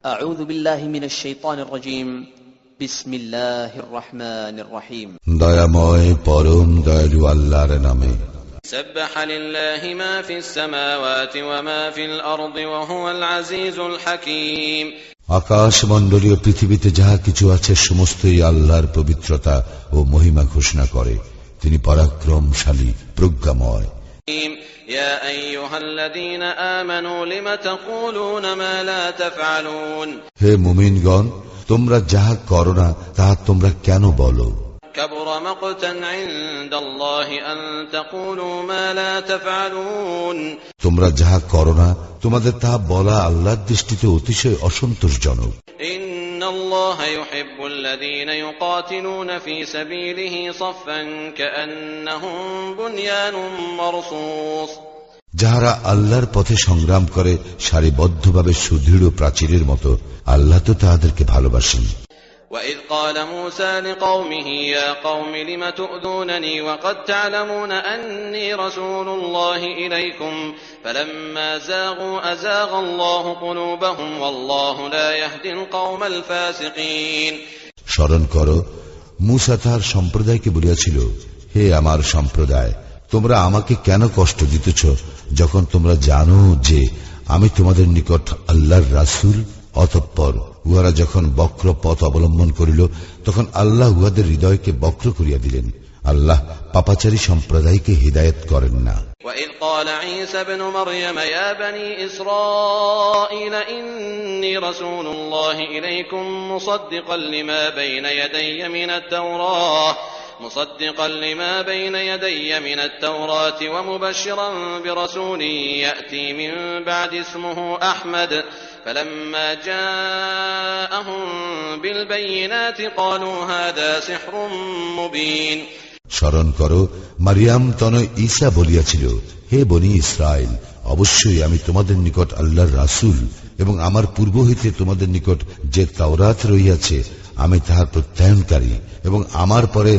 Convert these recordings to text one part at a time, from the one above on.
أعوذ بالله من الشيطان الرجيم بسم الله الرحمن الرحيم দয়াময় পরম দয়ালু আল্লাহর নামে। سبح لله ما في السماوات وما في الأرض وهو العزيز الحكيم আকাশ মণ্ডলীয় পৃথিবীতে যাহা কিছু আছে সমস্তই আল্লাহর পবিত্রতা ও মহিমা ঘোষণা করে। তিনি পরাক্রমশালী, প্রজ্ঞাময়। يا أيها الذين آمنوا لم تقولون ما لا تفعلون হে মুমিনগণ, তোমরা যাহা করো না তাহা তোমরা কেন বলো? كبر مقتا عند الله أن تقولوا ما لا تفعلون তোমরা যাহা করো না তোমাদের তাহা বলা আল্লাহর দৃষ্টিতে অতিশয় অসন্তোষজনক। إن الله يحب الذين يقاتلون في سبيله صفا كأنهم بنيان مرصوص যাহারা আল্লাহর পথে সংগ্রাম করে সারিবদ্ধভাবে সুদৃঢ় প্রাচীরের মতো, আল্লাহ তো তাহাদেরকে ভালোবাসেন। وإذ قال موسى لقومه يا قوم لم تؤذونني وقد تعلمون أني رسول الله إليكم فلما زاغوا أزاغ الله قلوبهم والله لا يهدي القوم الفاسقين স্মরণ করো, মূসা তার সম্প্রদায়কে বলিয়াছিল, হে আমার সম্প্রদায়, তোমরা আমাকে কেন কষ্ট দিতেছ যখন তোমরা জানো যে আমি তোমাদের নিকট আল্লাহর রাসূল? অতঃপর উহারা যখন বক্র পথ অবলম্বন করিল তখন আল্লাহ উহাদের হৃদয়কে বক্র করিয়া দিলেন। আল্লাহ পাপাচারী সম্প্রদায়কে হিদায়াত করেন না। وإذ قال عيسى ابن مريم يا بني إسرائيل إني رسول الله إليكم مصدقا لما بين يدي من التوراة ومبشرا برسول يأتي من بعد اسمه أحمد فلما جاءهم بالبينات قالوا هذا سحر مبين স্মরণ করো, মারিয়াম তনয় ঈসা বলিয়াছিল, হে বনি ইসরাইল, অবশ্যই আমি তোমাদের নিকট আল্লাহর রাসূল এবং আমার পূর্ব হইতে তোমাদের নিকট যে তাওরাত রহিয়াছে আমি তাহার প্রত্যয়নকারী, এবং আমার পরে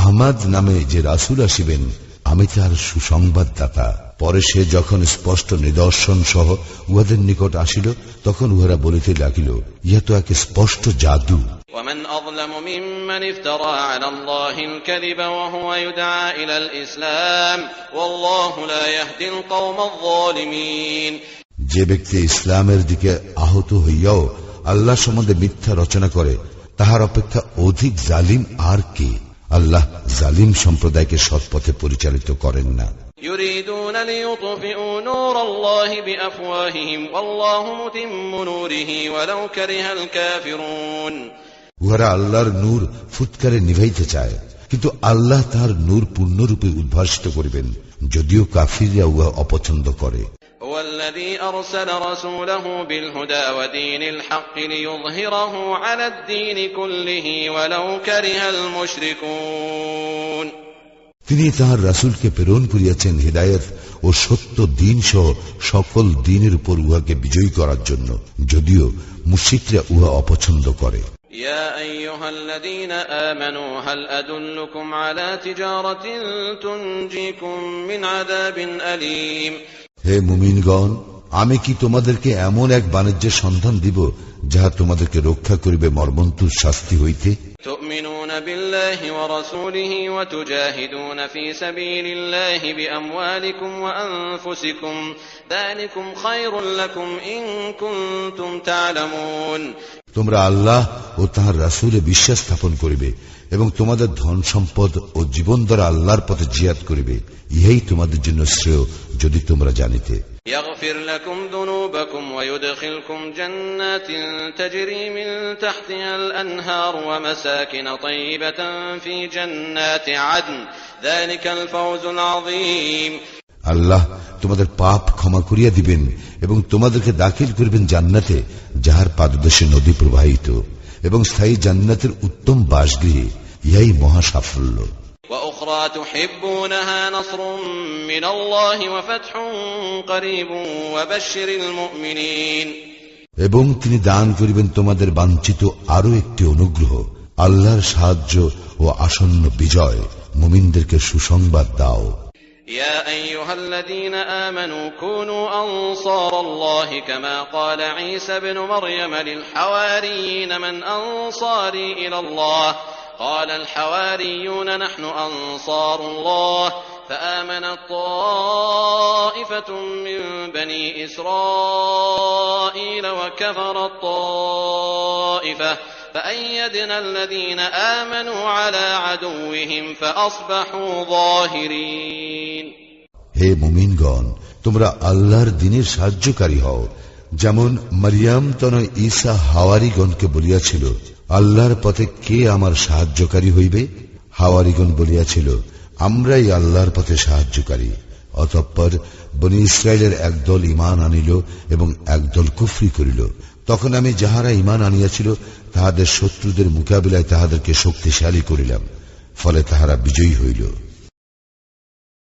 আহমদ নামে যে রাসূল আসিবেন আমি তাহার সুসংবাদদাতা। পরে সে যখন স্পষ্ট নিদর্শন সহ উহাদের নিকট আসিল তখন উহারা বলিতে লাগিল, ইহা তো এক স্পষ্ট জাদু। ومن أظلم ممن افترى على الله الكذب وهو يدعى إلى الإسلام والله لا يهدي القوم الظالمين যে ব্যক্তি ইসলামের দিকে আহত হইয়াও আল্লাহ সম্বন্ধে মিথ্যা রচনা করে তাহার অপেক্ষা অধিক জালিম আর কে? আল্লাহ জালিম সম্প্রদায়কে সৎপথে পরিচালিত করেন না। يريدون ليطفئوا نور الله بأفواههم والله متم نوره ولو كره الكافرون উহারা আল্লাহর নূর ফুৎকারে নিভাইতে চায়, কিন্তু আল্লাহ তাহার নূর পূর্ণরূপে উদ্ভাসিত করিবেন, যদিও কাফিররা উহা অপছন্দ করে। هو الذي أرسل رسوله بالهدى ودين الحق ليظهره على الدين كله ولو كره المشركون তিনি তাহার রাসূলকে প্রেরণ করিয়াছেন হিদায়াত ও সত্য দ্বীন সহ সকল দ্বীনের উপর উহাকে বিজয়ী করার জন্য, যদিও মুশরিকরা উহা অপছন্দ করে। يا أيها الذين آمنوا هل أدلكم على تجارة تنجيكم من عذاب أليم হে মুমিনগণ, আমি কি তোমাদেরকে এমন এক বাণিজ্যের সন্ধান দিব যাহা তোমাদেরকে রক্ষা করিবে মর্মন্তুদ শাস্তি হইতে? تؤمنون بالله ورسوله وتجاهدون في سبيل الله بأموالكم وأنفسكم ذلكم خير لكم إن كنتم تعلمون তোমরা আল্লাহ ও তাহার রাসূলে বিশ্বাস স্থাপন করিবে এবং তোমাদের ধন সম্পদ ও জীবন দ্বারা আল্লাহর পথে জিহাদ করিবে, ইহাই তোমাদের জন্য শ্রেয় যদি তোমরা জানিতে। يغفر لكم ذنوبكم ويدخلكم جنات تجري من تحتها الأنهار ومساكن طيبة في جنات عدن ذلك الفوز العظيم আল্লাহ তোমাদের পাপ ক্ষমা করিয়া দিবেন এবং তোমাদেরকে দাখিল করবেন জান্নাতে যাহার পাদদেশে নদী প্রবাহিত, এবং স্থায়ী জান্নাতের উত্তম বাসগৃহে, ইহাই মহা সাফল্য। وأخرى تحبونها نصر من الله وفتح قريب وبشر المؤمنين এবং তিনি দান করিবেন তোমাদের বাঞ্ছিত আরো একটি অনুগ্রহ, আল্লাহর সাহায্য ও আসন্ন বিজয়। মুমিনদেরকে সুসংবাদ দাও। يا أيها الذين آمنوا كونوا أنصار الله كما قال عيسى ابن مريم للحواريين من أنصاري إلى الله قال الحواريون نحن أنصار الله فآمنت طائفة من بني إسرائيل وكفرت طائفة فأيدنا الذين آمنوا على عدوهم فأصبحوا ظاهرين হে মুমিনগণ, তোমরা আল্লাহর দ্বীনের সাহায্যকারী হও, যেমন মারিয়াম তনয় ঈসা হাওয়ারীগণকে বলিয়াছিল, আল্লাহর পথে কে আমার সাহায্যকারী হইবে? হাওয়ারীগণ বলিয়াছিল, আমরাই আল্লাহর পথে সাহায্যকারী। অতঃপর বনী ইসরায়েলের একদল ঈমান আনিল এবং একদল কুফরি করিল। তখন আমি যাহারা ঈমান আনিয়াছিল তাহাদের শত্রুদের মোকাবিলায় তাহাদেরকে শক্তিশালী করিলাম, ফলে তাহারা বিজয়ী হইল।